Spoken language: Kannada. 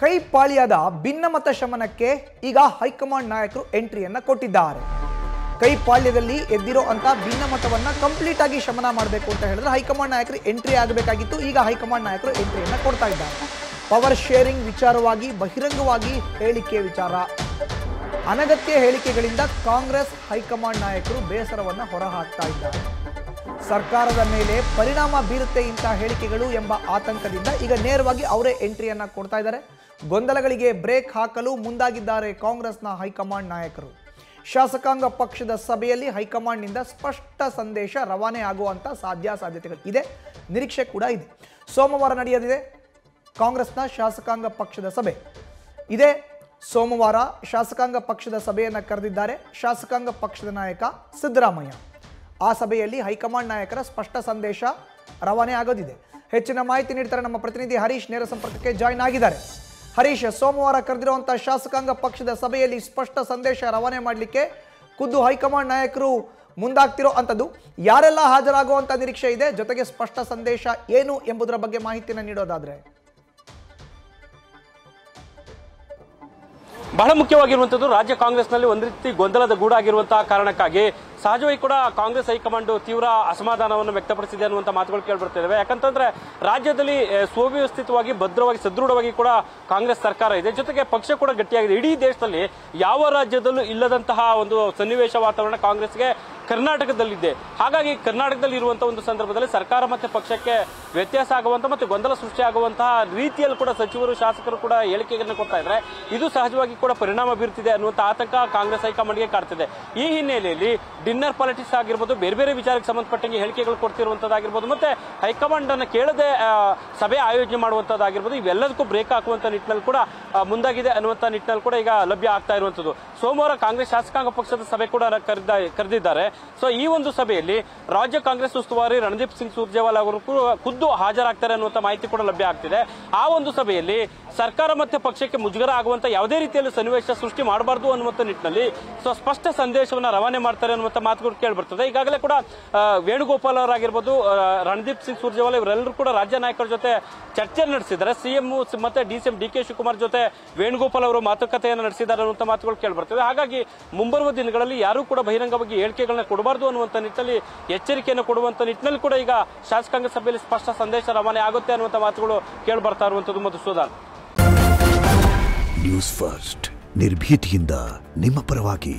ಕೈಪಾಳ್ಯದ ಭಿನ್ನಮತ ಶಮನಕ್ಕೆ ಈಗ ಹೈಕಮಾಂಡ್ ನಾಯಕರು ಎಂಟ್ರಿಯನ್ನ ಕೊಟ್ಟಿದ್ದಾರೆ. ಕೈಪಾಳ್ಯದಲ್ಲಿ ಎದ್ದಿರೋ ಅಂತ ಭಿನ್ನಮತವನ್ನ ಕಂಪ್ಲೀಟ್ ಆಗಿ ಶಮನ ಮಾಡಬೇಕು ಅಂತ ಹೇಳಿದ್ರೆ ಹೈಕಮಾಂಡ್ ನಾಯಕರು ಎಂಟ್ರಿ ಆಗಬೇಕಾಗಿತ್ತು. ಈಗ ಹೈಕಮಾಂಡ್ ನಾಯಕರು ಎಂಟ್ರಿಯನ್ನ ಕೊಡ್ತಾ ಇದ್ದಾರೆ. ಪವರ್ ಶೇರಿಂಗ್ ವಿಚಾರವಾಗಿ ಬಹಿರಂಗವಾಗಿ ಹೇಳಿಕೆ ವಿಚಾರ, ಅನಗತ್ಯ ಹೇಳಿಕೆಗಳಿಂದ ಕಾಂಗ್ರೆಸ್ ಹೈಕಮಾಂಡ್ ನಾಯಕರು ಬೇಸರವನ್ನ ಹೊರಹಾಕ್ತಾ ಇದ್ದಾರೆ. ಸರ್ಕಾರದ ಮೇಲೆ ಪರಿಣಾಮ ಬೀರುತ್ತೆ ಇಂತಹ ಹೇಳಿಕೆಗಳು ಎಂಬ ಆತಂಕದಿಂದ ಈಗ ನೇರವಾಗಿ ಅವರೇ ಎಂಟ್ರಿಯನ್ನ ಕೊಡ್ತಾ ಇದ್ದಾರೆ. ಗೊಂದಲಗಳಿಗೆ ಬ್ರೇಕ್ ಹಾಕಲು ಮುಂದಾಗಿದ್ದಾರೆ ಕಾಂಗ್ರೆಸ್ನ ಹೈಕಮಾಂಡ್ ನಾಯಕರು. ಶಾಸಕಾಂಗ ಪಕ್ಷದ ಸಭೆಯಲ್ಲಿ ಹೈಕಮಾಂಡ್ನಿಂದ ಸ್ಪಷ್ಟ ಸಂದೇಶ ರವಾನೆ ಆಗುವಂಥ ಸಾಧ್ಯತೆಗಳು ಇದೆ, ನಿರೀಕ್ಷೆ ಕೂಡ ಇದೆ. ಸೋಮವಾರ ನಡೆಯಲಿದೆ ಕಾಂಗ್ರೆಸ್ನ ಶಾಸಕಾಂಗ ಪಕ್ಷದ ಸಭೆ. ಇದೇ ಸೋಮವಾರ ಶಾಸಕಾಂಗ ಪಕ್ಷದ ಸಭೆಯನ್ನು ಕರೆದಿದ್ದಾರೆ ಶಾಸಕಾಂಗ ಪಕ್ಷದ ನಾಯಕ ಸಿದ್ದರಾಮಯ್ಯ. ಆ ಸಭೆಯಲ್ಲಿ ಹೈಕಮಾಂಡ್ ನಾಯಕರ ಸ್ಪಷ್ಟ ಸಂದೇಶ ರವಾನೆ ಆಗೋದಿದೆ. ಹೆಚ್ಚಿನ ಮಾಹಿತಿ ನೀಡ್ತಾರೆ ನಮ್ಮ ಪ್ರತಿನಿಧಿ ಹರೀಶ್, ನೇರ ಸಂಪರ್ಕಕ್ಕೆ ಜಾಯ್ನ್ ಆಗಿದ್ದಾರೆ. ಹರೀಶ್, ಸೋಮವಾರ ಕರೆದಿರುವಂಥ ಶಾಸಕಾಂಗ ಪಕ್ಷದ ಸಭೆಯಲ್ಲಿ ಸ್ಪಷ್ಟ ಸಂದೇಶ ರವಾನೆ ಮಾಡಲಿಕ್ಕೆ ಖುದ್ದು ಹೈಕಮಾಂಡ್ ನಾಯಕರು ಮುಂದಾಗ್ತಿರೋ ಅಂಥದ್ದು, ಯಾರೆಲ್ಲ ಹಾಜರಾಗುವಂಥ ನಿರೀಕ್ಷೆ ಇದೆ, ಜೊತೆಗೆ ಸ್ಪಷ್ಟ ಸಂದೇಶ ಏನು ಎಂಬುದರ ಬಗ್ಗೆ ಮಾಹಿತಿಯನ್ನು ನೀಡೋದಾದ್ರೆ? ಬಹಳ ಮುಖ್ಯವಾಗಿರುವಂಥದ್ದು, ರಾಜ್ಯ ಕಾಂಗ್ರೆಸ್ನಲ್ಲಿ ಒಂದು ರೀತಿ ಗೊಂದಲದ ಗೂಡಾಗಿರುವಂತಹ ಕಾರಣಕ್ಕಾಗಿ ಸಹಜವಾಗಿ ಕೂಡ ಕಾಂಗ್ರೆಸ್ ಹೈಕಮಾಂಡ್ ತೀವ್ರ ಅಸಮಾಧಾನವನ್ನು ವ್ಯಕ್ತಪಡಿಸಿದೆ ಅನ್ನುವಂಥ ಮಾತುಗಳು ಕೇಳಿಬರ್ತಿದ್ದಾವೆ. ಯಾಕಂತಂದ್ರೆ ರಾಜ್ಯದಲ್ಲಿ ಸುವ್ಯವಸ್ಥಿತವಾಗಿ ಭದ್ರವಾಗಿ ಸದೃಢವಾಗಿ ಕೂಡ ಕಾಂಗ್ರೆಸ್ ಸರ್ಕಾರ ಇದೆ, ಜೊತೆಗೆ ಪಕ್ಷ ಕೂಡ ಗಟ್ಟಿಯಾಗಿದೆ. ಇಡೀ ದೇಶದಲ್ಲಿ ಯಾವ ರಾಜ್ಯದಲ್ಲೂ ಇಲ್ಲದಂತಹ ಒಂದು ಸನ್ನಿವೇಶ ವಾತಾವರಣ ಕಾಂಗ್ರೆಸ್ಗೆ ಕರ್ನಾಟಕದಲ್ಲಿದೆ. ಹಾಗಾಗಿ ಕರ್ನಾಟಕದಲ್ಲಿ ಇರುವಂತಹ ಒಂದು ಸಂದರ್ಭದಲ್ಲಿ ಸರ್ಕಾರ ಮತ್ತೆ ಪಕ್ಷಕ್ಕೆ ವ್ಯತ್ಯಾಸ ಆಗುವಂತ ಮತ್ತೆ ಗೊಂದಲ ಸೃಷ್ಟಿಯಾಗುವಂತಹ ರೀತಿಯಲ್ಲಿ ಕೂಡ ಸಚಿವರು ಶಾಸಕರು ಕೂಡ ಹೇಳಿಕೆಗಳನ್ನು ಕೊಡ್ತಾ ಇದ್ದಾರೆ. ಇದು ಸಹಜವಾಗಿ ಕೂಡ ಪರಿಣಾಮ ಬೀರುತ್ತಿದೆ ಅನ್ನುವಂಥ ಆತಂಕ ಕಾಂಗ್ರೆಸ್ ಹೈಕಮಾಂಡ್ಗೆ ಕಾಡ್ತಿದೆ. ಈ ಹಿನ್ನೆಲೆಯಲ್ಲಿ ಡಿನ್ನರ್ ಪಾಲಿಟಿಕ್ಸ್ ಆಗಿರ್ಬೋದು, ಬೇರೆ ಬೇರೆ ವಿಚಾರಕ್ಕೆ ಸಂಬಂಧಪಟ್ಟಂಗೆ ಹೇಳಿಕೆಗಳು ಕೊಡ್ತಿರುವಂತದ್ದಾಗಿರ್ಬೋದು, ಮತ್ತೆ ಹೈಕಮಾಂಡ್ ಅನ್ನು ಕೇಳದೆ ಸಭೆ ಆಯೋಜನೆ ಮಾಡುವಂತದ್ದಾಗಿರ್ಬೋದು, ಇವೆಲ್ಲದಕ್ಕೂ ಬ್ರೇಕ್ ಹಾಕುವಂತ ನಿಟ್ಟಿನಲ್ಲಿ ಕೂಡ ಮುಂದಾಗಿದೆ ಅನ್ನುವಂಥ ನಿಟ್ಟಿನಲ್ಲಿ ಕೂಡ ಈಗ ಲಭ್ಯ ಆಗ್ತಾ ಇರುವಂತದ್ದು. ಸೋಮವಾರ ಕಾಂಗ್ರೆಸ್ ಶಾಸಕಾಂಗ ಪಕ್ಷದ ಸಭೆ ಕೂಡ ಕರೆದಿದ್ದಾರೆ. ಸೊ ಈ ಒಂದು ಸಭೆಯಲ್ಲಿ ರಾಜ್ಯ ಕಾಂಗ್ರೆಸ್ ಉಸ್ತುವಾರಿ ರಣದೀಪ್ ಸಿಂಗ್ ಸುರ್ಜೇವಾಲಾ ಅವರು ಖುದ್ದು ಹಾಜರಾಗ್ತಾರೆ ಅನ್ನುವಂಥ ಮಾಹಿತಿ ಕೂಡ ಲಭ್ಯ ಆಗ್ತಿದೆ. ಆ ಒಂದು ಸಭೆಯಲ್ಲಿ ಸರ್ಕಾರ ಮತ್ತೆ ಪಕ್ಷಕ್ಕೆ ಮುಜುಗರ ಆಗುವಂತ ಯಾವುದೇ ರೀತಿಯಲ್ಲಿ ಸನ್ನಿವೇಶ ಸೃಷ್ಟಿ ಮಾಡಬಾರದು ಅನ್ನುವಂಥ ನಿಟ್ಟಿನಲ್ಲಿ ಸ್ಪಷ್ಟ ಸಂದೇಶವನ್ನು ರವಾನೆ ಮಾಡ್ತಾರೆ ಅನ್ನುವಂಥ ಮಾತುಗಳು ಕೇಳಿ ಬರ್ತದೆ. ಈಗಾಗಲೇ ಕೂಡ ವೇಣುಗೋಪಾಲ್ ಅವರಾಗಿರ್ಬೋದು, ರಣದೀಪ್ ಸಿಂಗ್ ಸುರ್ಜೇವಾಲಾ ಇವರೆಲ್ಲರೂ ಕೂಡ ರಾಜ್ಯ ನಾಯಕರ ಜೊತೆ ಚರ್ಚೆ ನಡೆಸಿದ್ದಾರೆ. ಸಿಎಂ ಮತ್ತೆ ಡಿಸಿಎಂ ಡಿ ಕೆ ಶಿವಕುಮಾರ್ ಜೊತೆ ವೇಣುಗೋಪಾಲ್ ಅವರು ಮಾತುಕತೆಯನ್ನು ನಡೆಸಿದ್ದಾರೆ ಅನ್ನುವಂಥ ಮಾತುಗಳು ಕೇಳಿ ಬರ್ತದೆ. ಹಾಗಾಗಿ ಮುಂಬರುವ ದಿನಗಳಲ್ಲಿ ಯಾರೂ ಕೂಡ ಬಹಿರಂಗವಾಗಿ ಹೇಳಿಕೆಗಳನ್ನ ಕೊಡಬಾರದು ಅನ್ನುವಂಥ ನಿಟ್ಟಿನಲ್ಲಿ ಎಚ್ಚರಿಕೆಯನ್ನು ಕೊಡುವಂತ ನಿಟ್ಟಿನಲ್ಲಿ ಕೂಡ ಈಗ ಶಾಸಕಾಂಗ ಸಭೆಯಲ್ಲಿ ಸ್ಪಷ್ಟ ಸಂದೇಶ ರವಾನೆ ಆಗುತ್ತೆ ಅನ್ನುವಂಥ ಮಾತುಗಳು ಕೇಳಿ ಬರ್ತಾ ಇರುವಂತದ್ದು. ಮಧುಸೂದನ್, ನ್ಯೂಸ್ ಫಸ್ಟ್ ನಿರ್ಭೀತಿಯಿಂದ ನಿಮ್ಮ ಪರವಾಗಿ.